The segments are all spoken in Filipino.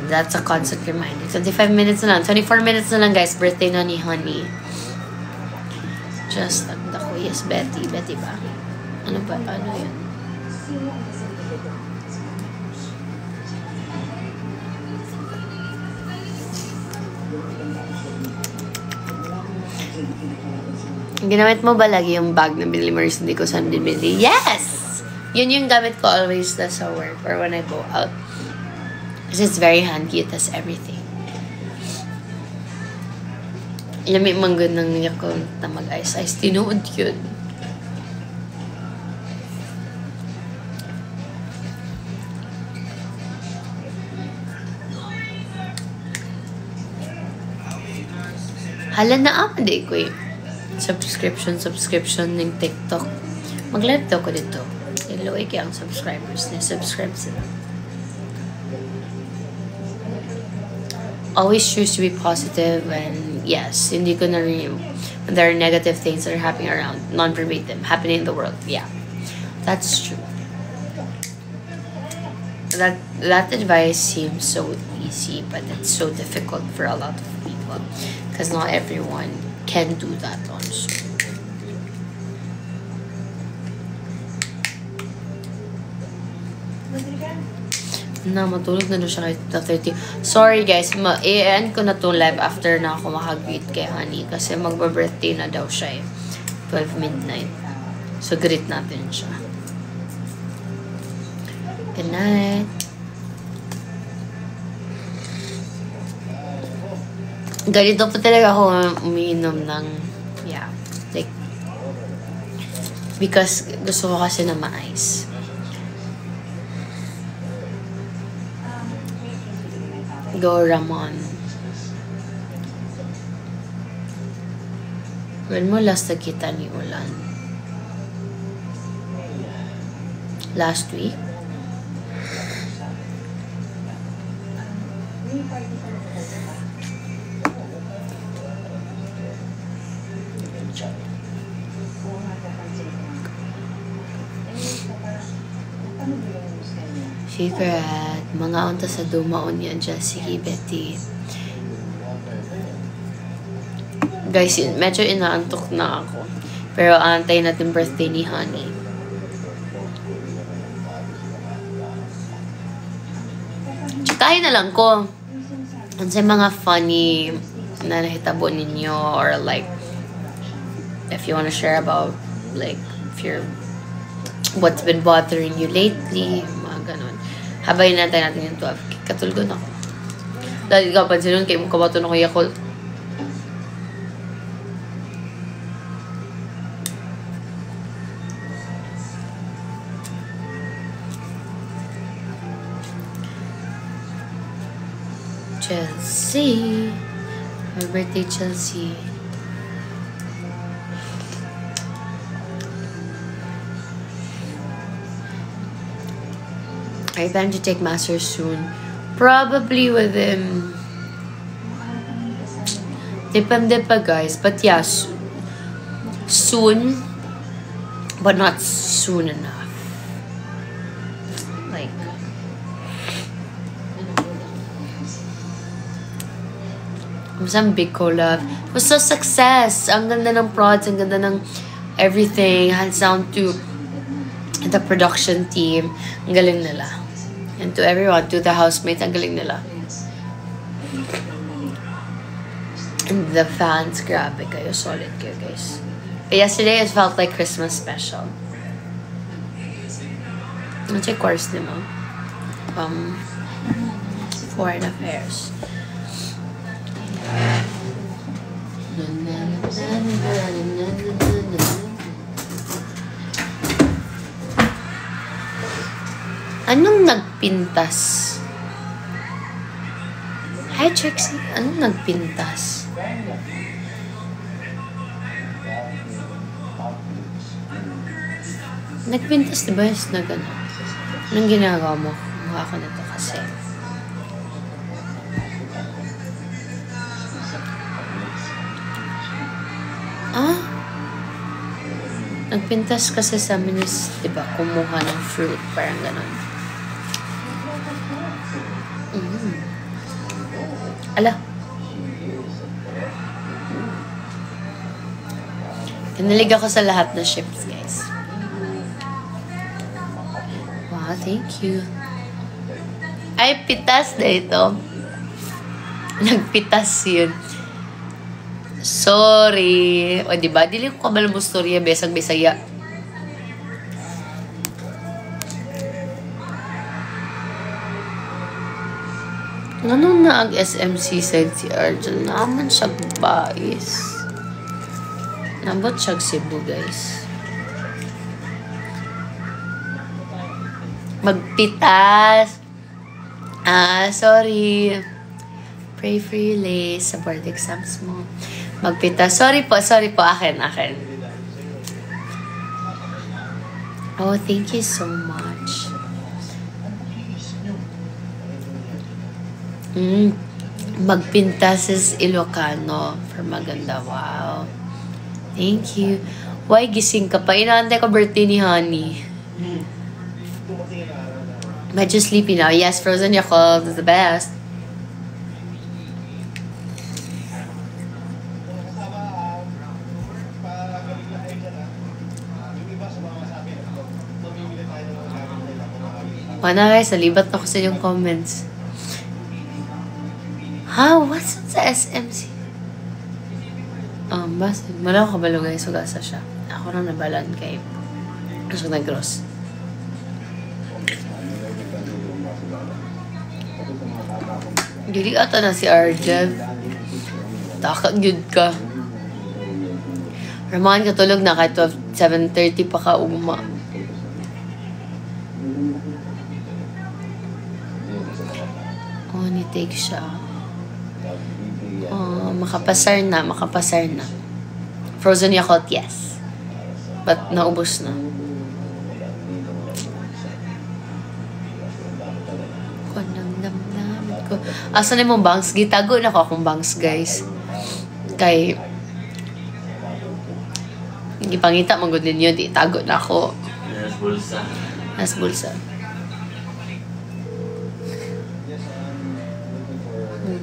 That's a constant reminder. 25 minutes na lang. 24 minutes na lang, guys. Birthday na ni Honey. Just like the yes, Betty. Betty ba? Ano ba? Ano yun? Ginamit mo ba lagi yung bag na binili mo? Hindi ko saan binili. Yes! Yun yung gamit ko always na sa work or when I go out. Because it's very handy. It has everything. Lamig manggod ng Yakult na mag-ice-ice. Tinuod yun. Hala na ako, di ko eh. Subscription ng TikTok. Mag-live daw ko dito. Hello, kaya ang subscribers na subscribe sila. Always choose to be positive and yes, hindi ko na rin when there are negative things that are happening around, non-verbatim, happening in the world. Yeah, that's true. That advice seems so easy, but it's so difficult for a lot of people because not everyone can do that also. Matulog na siya kahit 30. Sorry guys, i-end ko na to live after na ako makag-greet kay Honey kasi magba-birthday na daw siya 12 midnight. So greet natin siya. Good night. Ganito pa talaga ako umiinom ng like because gusto ko kasi na ma-ice. Go Ramon. When mo last nakita ni Ulan? Last week? Secret. Mga unta sa dumaon yan dyan. Sige, Betty. Guys, medyo inaantok na ako. Pero antay natin birthday ni Honey. Tsakahin na lang ko. Ano sa mga funny na nahitabo ninyo or like if you wanna share about like if you're what's been bothering you lately, mga ganon. Habayin natin yung 12. Katulgon ako. Dahil ikaw, pansin nun, kayo mong kabato na ko Yakult. Chelsea. Happy birthday, Chelsea. I plan to take masters soon. Probably within... Depende pa guys. But yeah, soon. But not soon enough. Like... Some big collab. Basta success. Ang ganda ng prods. Ang ganda ng everything. Hands down to the production team. Ang galing nila. And to everyone, to the housemates, ang galing nila. And the fans, grabe kayo. Solid kayo, guys. Yesterday, it felt like Christmas special. Ano siya course ni mo? Foreign Affairs. Anong nagpintas? Hi, Trixie. Anong nagpintas? Nagpintas, diba? Yes, na gano'n. Anong ginagawa mo? Mukha ko na to kasi. Nagpintas kasi sa amin is, diba, kumuha ng fruit. Parang gano'n. Ala. Kinalig ako sa lahat na ships, guys. Wow, thank you. Ay, pitas na ito. Nagpitas yun. Sorry. O, diba? Dili ko kabal mo storya, besang Bisaya. Ganun na ang SMC said si Arjun. Naman siya bais. Nabot siya Cebu, guys. Magpitas. Sorry. Pray for you, Lay, sa board exams mo. Magpitas. Sorry po. Akin. Oh, thank you so much. Magpintas is Ilocano for maganda. Wow. Thank you. Why gising ka pa? Inaantay ko birthday ni Honey. Medyo sleepy now. Yes, Frozen Yakult is the best. Mana guys, nalibat na ko sa inyong comments. What's sa SMC? Basta, wala ko kabalo guys, ugasa siya. Ako lang nabalan kay so nag-gross. Gili ata na si Arjev. Takag yun ka. Raman katulog na kahit 7:30 pa ka uma. Oh, ni-take siya. Makapasar na. Frozen Yakult, yes. But naubos na. Asan na mong bangs? Gitago na ko akong bangs, guys. Kay gipangita manggod ninyo, di tago na ako. Nas bulsa.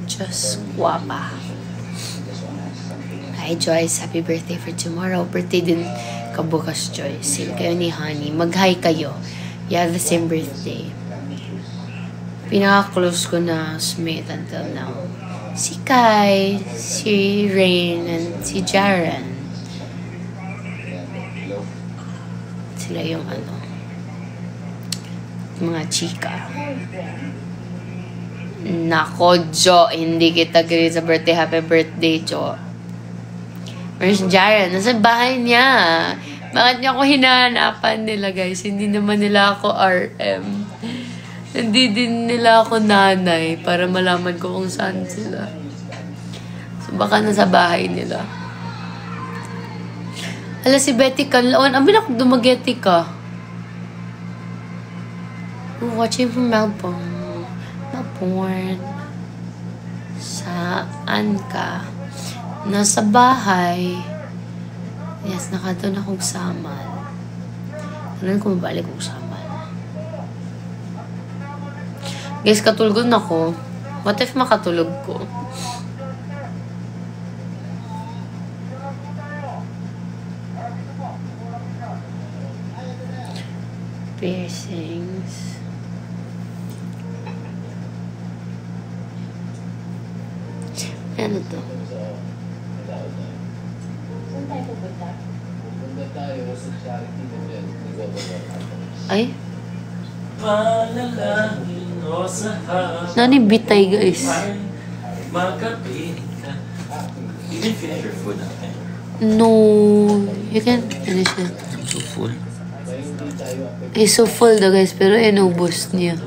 Just guapa. Hi Joyce, happy birthday for tomorrow. Birthday din kabukas, Joyce. Same kayo ni Honey. Mag-hi kayo. You have the same birthday. Pinaka-close ko na smith until now. Si Kai, si Rain, and si Jaren. Sila yung mga chika. Nako, Jo, hindi kita greet sa birthday. Happy birthday, Jo. Where's Jaren? Nasa bahay niya. Bakit niya ako hinahanapan nila, guys? Hindi naman nila ako RM. Hindi din nila ako nanay para malaman ko kung saan sila. So, baka nasa bahay nila. Hala, si Betty Canlaon. Ang binak dumageti ka. Watching from Melbourne. Saan ka? Nasa bahay. Yes, nakadun akong samal. Tanan ko mabalik kong samal. Guys, katulog na ko. What if makatulog ko? Piercings. Ano to? Saan tayo pupunta? Pupunta tayo sa charity event. Ay? Nani bitay, guys? No. You can finish it. I'm so full. He's so full daw, guys. Pero inubos niya.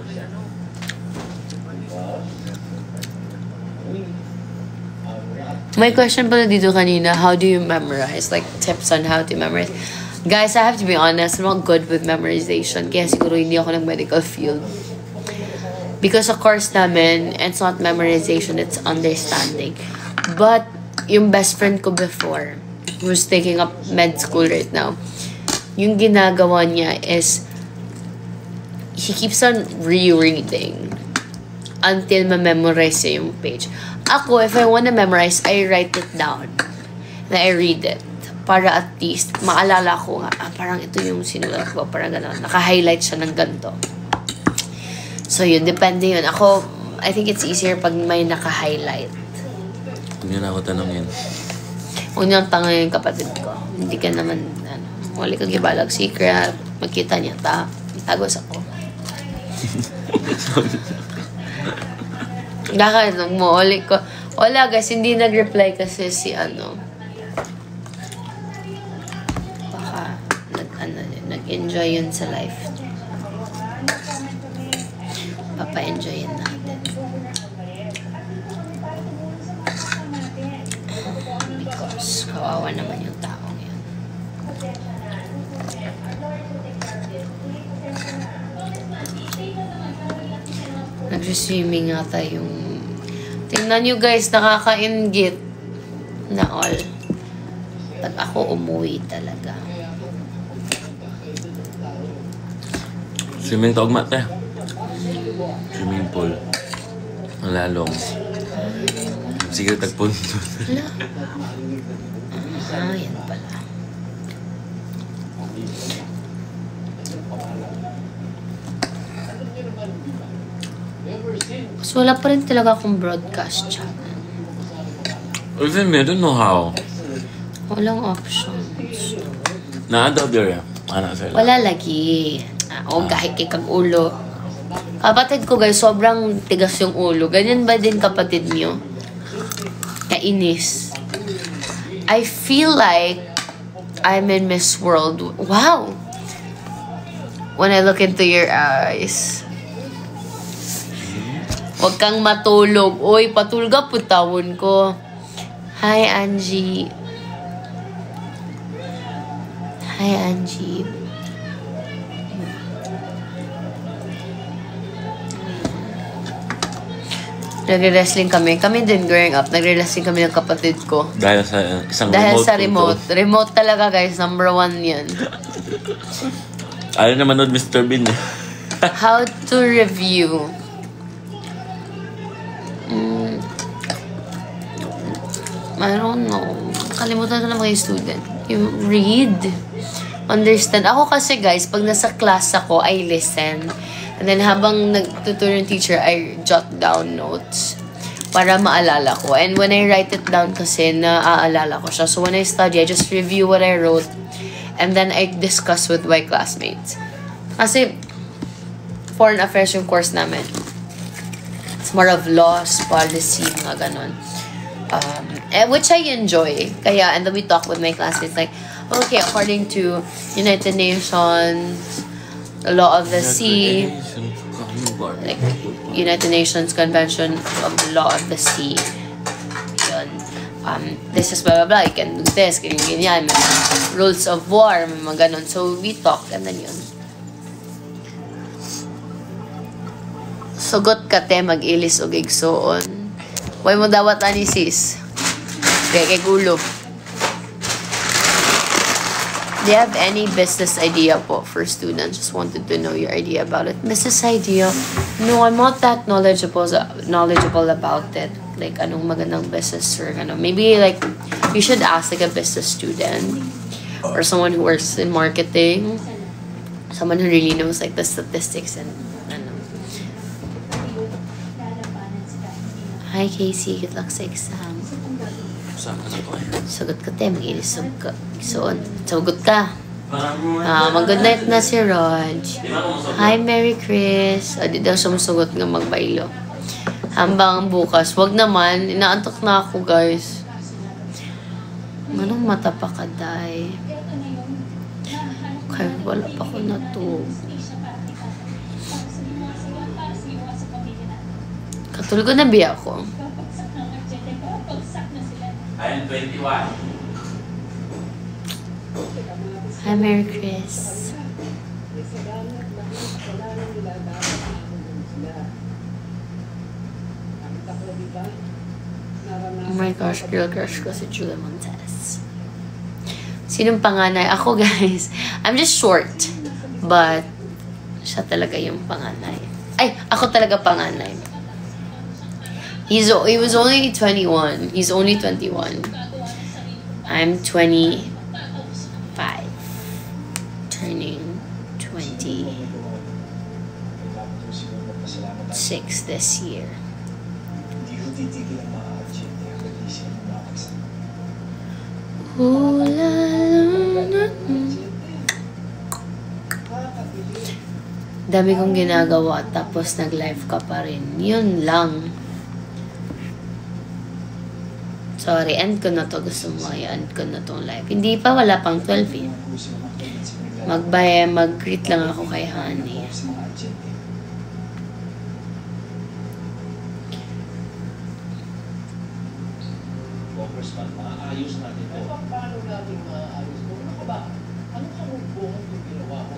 My question pala dito kanina, how do you memorize? Like, tips on how to memorize. Guys, I have to be honest, I'm not good with memorization. Kaya siguro hindi ako ng medical field. Because of course namin, it's not memorization, it's understanding. But, yung best friend ko before, who's taking up med school right now, yung ginagawa niya is, he keeps on rereading until ma-memorize niya yung page. Ako, if I wanna memorize, I write it down. And I read it. Para at least, maalala ko nga, parang ito yung sinulat ko, parang gano'n. Naka-highlight siya ng ganito. So yun, depende yun. Ako, I think it's easier pag may naka-highlight. Huwag niyo na ako tanongin. Huwag niyang tanongin yung kapatid ko. Hindi ka naman, wala kang ibalag secret. Magkita niya, tagos ako. Kakainong mo, ulit ko. Wala guys, hindi nag-reply kasi si baka nag-enjoy yun sa life. Papa-enjoyin natin. Because kawawa naman yung taong yun. Nag-swimming ata yung... Tingnan nyo guys, nakaka-ingit na all. Pag ako umuwi talaga. Swimming togma te. Swimming pool. Ang lalong. Sige, tagpunto. Hala. Yan pala. So, wala pa rin talaga akong broadcast channel. Even me, I don't know how. Walang options. Na-adopt yun. Anak sila. Wala lagi. Kahit kay kag ulo. Kapatid ko guys, sobrang tigas yung ulo. Ganyan ba din kapatid niyo? Kainis. I feel like I'm in Miss World. Wow! When I look into your eyes. Huwag kang matulog. Uy, patulga po tawon ko. Hi, Angie. Hi, Angie. Nagre-wrestling kami. Kami din growing up. Nagre-wrestling kami ng kapatid ko. Dahil sa isang Dahil remote. sa remote. Remote talaga guys. Number 1 yan. Ayaw na manood Mr. Bean. How to review. I don't know. Kalimutan ko na mga student. You read. Understand. Ako kasi guys, pag nasa class ako, I listen. And then habang nagtuturo yung teacher, I jot down notes para maalala ko. And when I write it down kasi, naaalala ko siya. So when I study, I just review what I wrote. And then I discuss with my classmates. Kasi, foreign affairs yung course namin. It's more of laws, policy, mga ganon. Which I enjoy. Kaya, and then we talk with my classmates like, okay, according to United Nations, the law of the sea, like United Nations Convention of the Law of the Sea, yun. This is blah blah blah, you can do this, ganyan, may rules of war, may mga ganon. So we talk, and then yun. Sugot ka te, mag-ilis o gigsoon. Way mo dawat ani sis. Kay gulo. Do you have any business idea po for students? Just wanted to know your idea about it. Business idea? No, I'm not that knowledgeable about it. Like, anong magandang business or ano. Maybe like, you should ask like a business student or someone who works in marketing. Someone who really knows like the statistics and ano. Hi Casey, good luck sa exam. Sagot ka tayo, mag-ilisog ka. Sagot ka. Mag-good night na si Rog. Hi, Merry Chris. Di daw siya masugot nga magbaylo. Hambang bukas. Wag naman. Inaantok na ako, guys. Anong mata pa ka, day? Kaya wala pa ko na to. Katulog ko na biya ko. I'm 21. Hi, Merry Chris. Oh my gosh, girl crush ko si Julia Montez. Sinong panganay? Ako, guys. I'm just short. But, siya talaga yung panganay. Ay, ako talaga panganay. He was only 21. He's only 21. I'm 25. Turning 26 this year. Ooh, la, la, la. Dami kong ginagawa tapos nag-live ka pa rin. Yun lang. Sorry, end ko na to. Gusto mo i-end ko na tong live. Hindi pa, wala pang 12 eh. Mag-greet lang ako kay Honey. Congressman, maayos natin ito. Paano natin maayos ito? Ano ka ba? Ano ka mong buong yung ginawa mo?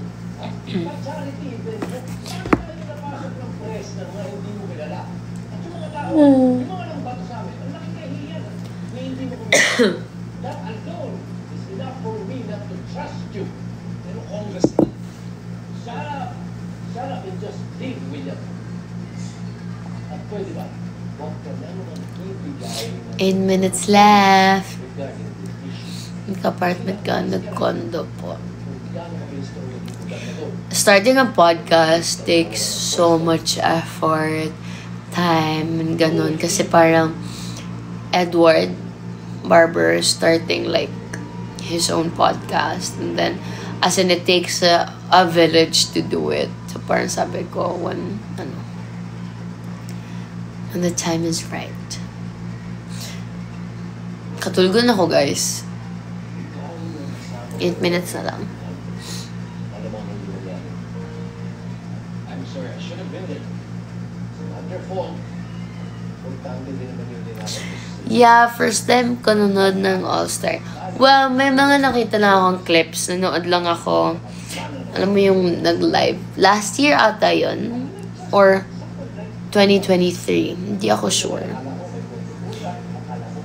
Charity event mo. Paano tayo napasok ng press na mga hindi mo kilala? At yung mga tao, yung mga nang bato sa amin, ang nakikahiyan na hindi mo kumilala. That alone is enough for me not to trust you. Pero Congressman, shut up and just deal with it. At pwede ba? Huwag ka na naman ibigay na 8 minutes left. Nag-apartment ka, nag-condo po. Starting a podcast takes so much effort, time, and ganun. Kasi parang Edward Barber starting like his own podcast. And then, as in it takes a village to do it. So parang sabi ko, when the time is right. Katulog na ako, guys. 8 minutes na lang. I'm sorry, I should have been there. Not your fault. Importante din naman yun din natin. Yeah, first time ko nanood ng All-Star. Well, may mga nakita na akong clips. Nanood lang ako. Alam mo yung nag-live. Last year ata yun. Or 2023. Hindi ako sure.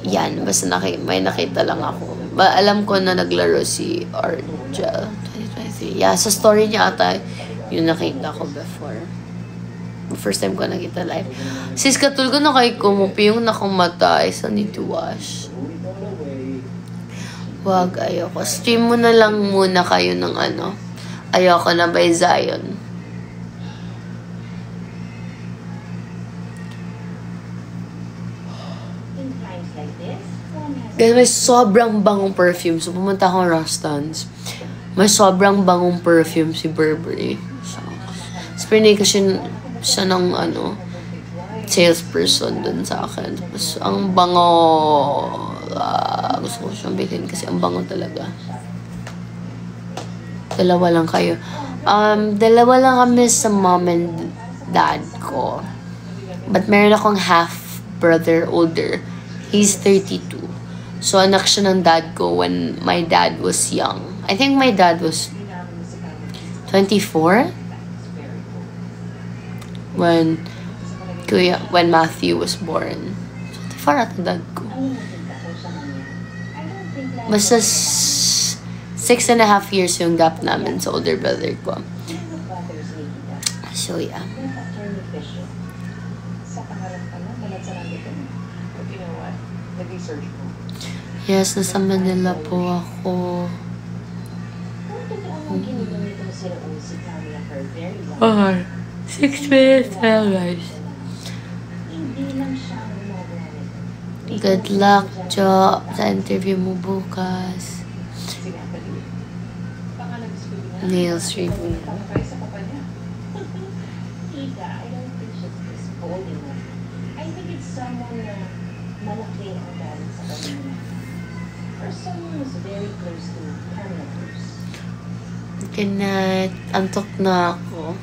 Yan, basta may nakita lang ako. Alam ko na naglaro si Argel 2023. Yeah, sa story niya ata yung nakita ko before. First time ko nakita live. Sis, katulgo na kay kumupi yung nakumata. I still need to wash. Wag, ayoko. Stream mo na lang muna kayo ng ano. Ayoko na by Zion. Guys, may sobrang bangong perfume. So, pumunta akong Rostans. May sobrang bangong perfume si Burberry. So, spray ko siya ng salesperson dun sa akin. Tapos, ang bango. Gusto ko siyang bilhin kasi ang bango talaga. Dalawa lang kayo. Dalawa lang kami sa mom and dad ko. But meron akong half brother older. He's 32. So, anak siya ng dad ko when my dad was young. I think my dad was 24 when Matthew was born. 24 at dad ko. Basta 6.5 years yung gap namin sa older brother ko. So, yeah. Yes, nasa Manila po ako. Okay. 6 minutes now, guys. Good luck, Jo, sa interview mo bukas. Nails review. I think it's someone na malaki ang galing sa kanila. Or someone who's very close to Pamela Cruz. Good night. Antok na ako.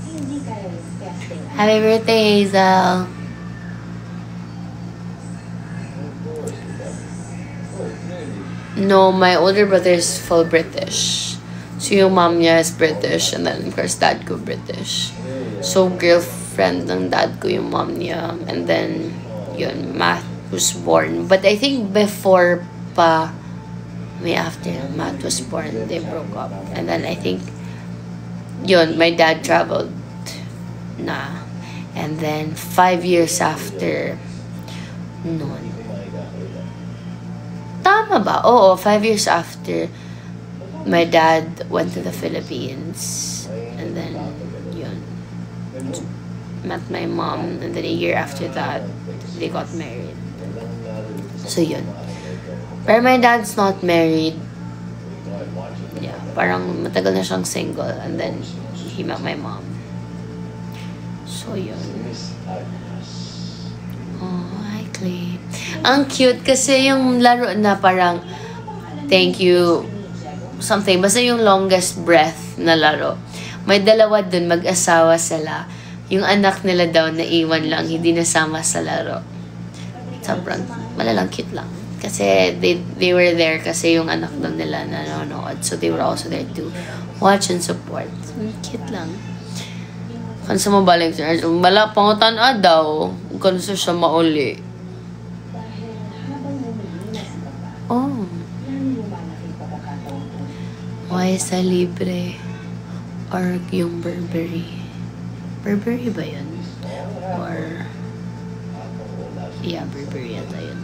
Hindi kaya testing. Happy birthday, Hazel. No, my older brother is full British. So yung mom niya is British and then of course dad ko British. So girlfriend ng dad ko yung mom niya and then yun, Matt was born. But I think before pa, after Matt was born, they broke up. And then I think yun, my dad traveled na. And then 5 years after nun. Tama ba? Oo, 5 years after, my dad went to the Philippines. And then, yun. Met my mom. And then a year after that, they got married. So, yun. Pero my dad's not married. Yeah, parang matagal na siyang single. And then, he met my mom. So, yun. Oh, hi, Clay. Ang cute kasi yung laro na parang thank you something. Basta yung longest breath na laro. May dalawa dun, mag-asawa sila. Yung anak nila daw naiwan lang, hindi nasama sa laro. Sobrang malalang cute lang. Kasi they were there kasi yung anak daw nila nanonood. So they were also there to watch and support. Cute lang. Kung sa mabalik siya, wala pangutan daw. Kung sa siya mauli. Oh. Why sa libre? Or yung Burberry? Burberry ba yun? Or... Yeah, Burberry yata yun.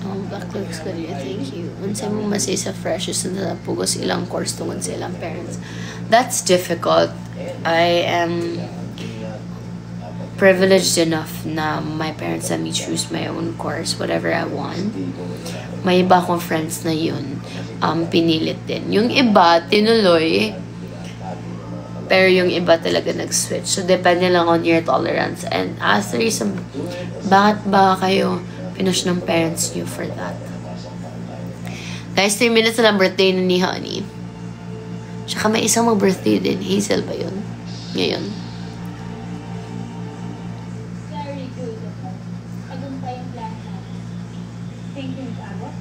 Oh, black looks good. Yeah, thank you. Unsay mo masay sa freshest na pugos ilang course tungod sa ilang parents. That's difficult. I am privileged enough na my parents let me choose my own course, whatever I want. May iba akong friends na yun. Pinilit din. Yung iba, tinuloy. Pero yung iba talaga nag-switch. So, depende lang on your tolerance. And as the reason, bakit ba kayo pinush ng parents niyo for that? Guys, 3 minutes na lang birthday na ni Honey. Tsaka may isang mag-birthday din. Hazel ba yun? Ngayon. Very good. Agong tayong plan na. Thank you, Abot.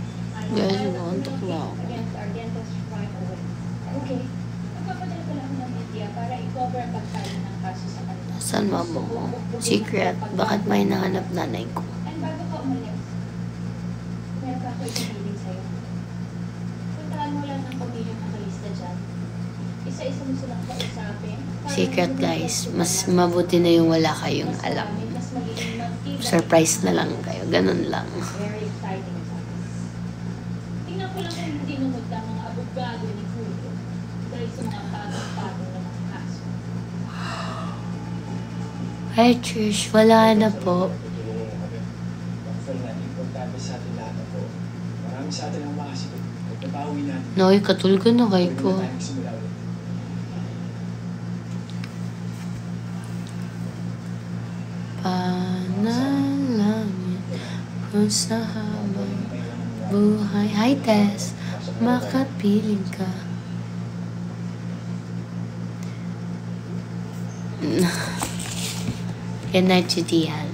Guys, you want to clock. Against our dentist right away. Okay. Magpapadala ko lang ng media para i-cover ang pagkain ng kaso sa kanila. Saan mama mo? Secret. Bakit may nahanap nanay ko? And bago ka umalis, meron pa ako ipipiling sa'yo. Puntahan mo lang ang pamilyang nakalista dyan. Isa-isa mo silang kausapin. Secret, guys. Mas mabuti na yung wala kayong alam. Mas magiging mag-ibig. Surprise na lang kayo. Ganun lang. Very exciting sa akin. Tingnan ko lang kung hindi numod ang mga abogado ni Julio dahil sa mga patong-patong na mga kaso. Hi, Trish. Wala na po. Importante sa atin lahat na po. Marami sa atin ang makasipag. Nagbabawi natin. Noy, katulgan na kay ko. Tayo magsimula ulit. Panalangin kung sa habang buhay. Hi, Tess. Makapiling ka. Good night, Judian.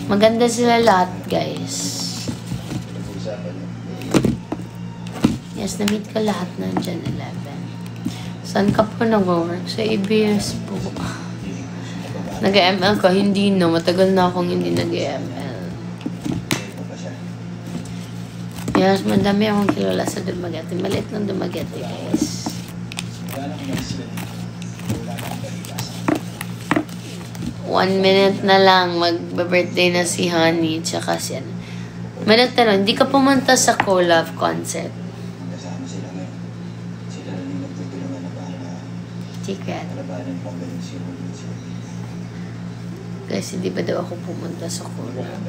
Maganda sila lahat, guys. Yes, na-meet ko lahat ng Gen 11. Saan ka po nag-work? Sa ABS po. Nag-ML ko? Hindi na. Matagal na akong hindi nag-ML. Yes, madami akong kilala sa Dumaguete. Maliit ng Dumaguete, guys. 1 minute na lang, mag-birthday na si Honey, tsaka si ano. May nagtanong, hindi ka pumunta sa collab concert? Kasama sila ngayon. Sila na yung nagtutulungan na para Secret. labanan pang ganun siya. Kasi di ba daw ako pumunta sa collab?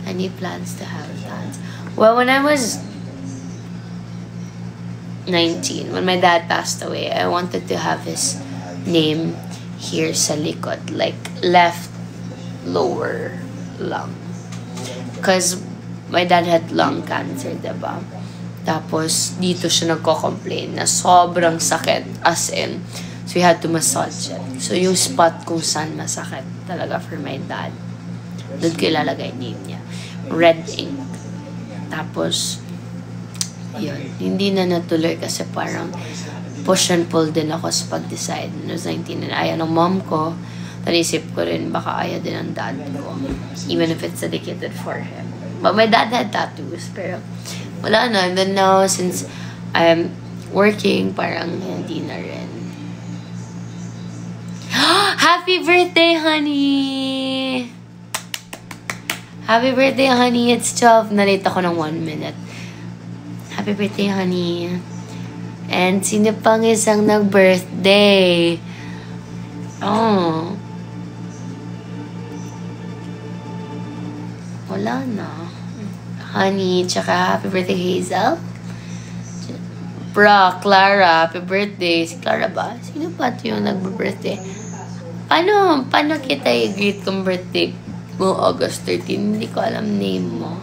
I need plans to have plans. Well, when I was 19, when my dad passed away, I wanted to have his name here sa likod, like left lower lung, because my dad had lung cancer, diba? Tapos dito siya nagko-complain na sobrang sakit, as in, so we had to massage it. So yung spot kung saan masakit talaga for my dad, doon ko ilalagay name niya, red ink. Tapos yun, hindi na natuloy kasi parang push and pull din ako sa pag-decide. When I was 19 and ayaw ng mom ko, naisip ko rin baka ayaw din ng dad ko. Even if it's dedicated for him. But my dad had tattoos, pero wala na. And then now, since I'm working, parang hindi na rin. Happy birthday, honey! Happy birthday, honey. It's 12. Nalate ako ng 1 minute. Happy birthday, honey. And sino pang isang nag-birthday? Oh. Wala na. Honey, tsaka happy birthday, Hazel. Bra, Clara, happy birthday. Si Clara ba? Sino pa ito yung nag-birthday? Paano kita i-greet kung birthday mo August 13? Hindi ko alam name mo.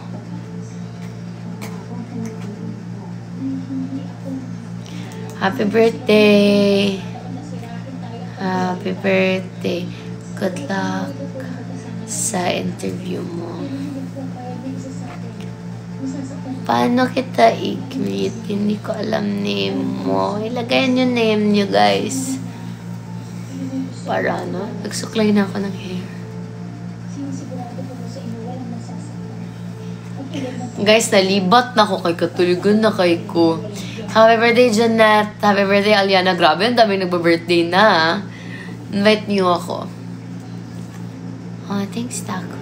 Happy birthday. Happy birthday. Good luck sa interview mo. Paano kita i-greet? Hindi ko alam name mo. Ilagay yung name nyo, guys. Para ano? Nagsuklay na ako ng hair. Guys, nalibat na ako kay Katulugan na kay ko. Happy birthday, Jeanette. Happy birthday, Aliana. Grabe, ang daming nagpa-birthday na. Invite niyo ako. Oh, thanks, Taco.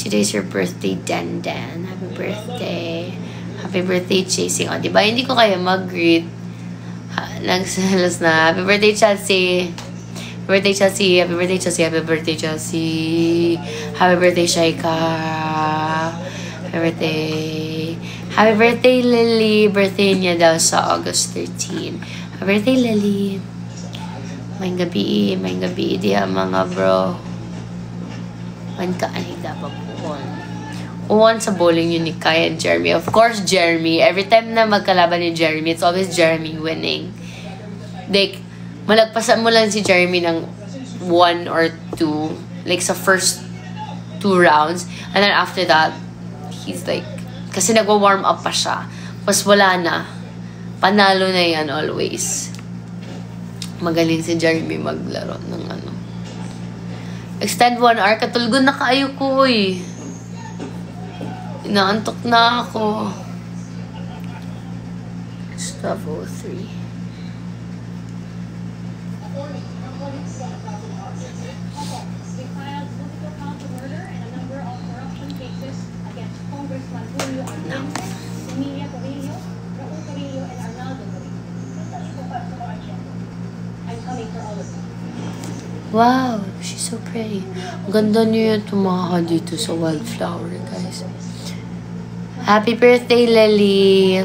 Today's your birthday, Dan Dan. Happy birthday. Happy birthday, Chasing. O, diba? Hindi ko kayo mag-greet. Nagsalas na. Happy birthday, Chelsea. Happy birthday, Chelsea. Happy birthday, Chelsea. Happy birthday, Chelsea. Happy birthday, Shaika. Happy birthday. Happy birthday, Lily. Birthday niya daw sa August 13. Happy birthday, Lily. May gabi. May gabi. Di mga bro. Man ka anida pa po. Uwan sa bowling yun ni Kai and Jeremy. Of course, Jeremy. Every time na magkalaban ni Jeremy, it's always Jeremy winning. Like, malagpasan mo lang si Jeremy ng 1 or 2. Like, sa first 2 rounds. And then after that, he's like, kasi nagwa-warm up pa siya. Pas wala na. Panalo na yan always. Magaling si Jeremy maglaro ng ano. Extend 1 hour. Katulgon na kaayo ko eh. Inaantok na ako. Stuff 03. Wow, she's so pretty. Ang ganda niyo yung tumaha dito sa wildflower, guys. Happy birthday, Lily.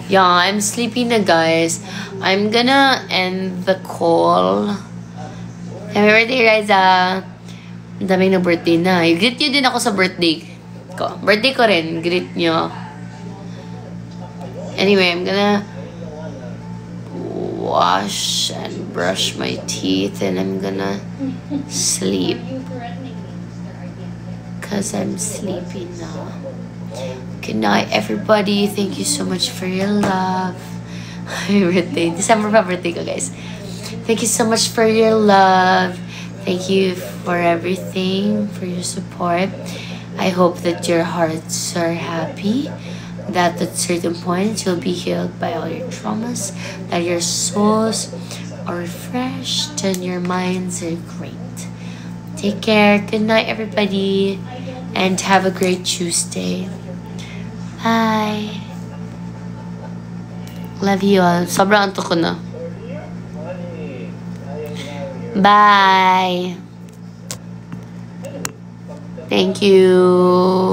Yeah, I'm sleepy na, guys. I'm gonna end the call. Happy birthday, Riza. Ang daming na birthday na. I-greet nyo din ako sa birthday ko. Birthday ko rin. Greet nyo. Anyway, I'm gonna wash and brush my teeth and I'm gonna sleep. Because I'm sleepy now. Good night, everybody. Thank you so much for your love. Happy birthday. December pa birthday ko, guys. Thank you so much for your love. Thank you for everything, for your support. I hope that your hearts are happy, that at certain points you'll be healed by all your traumas, that your souls are refreshed and your minds are great. Take care. Good night, everybody. And have a great Tuesday. Bye. Love you all. Sobrang antok ko na. Bye. Thank you.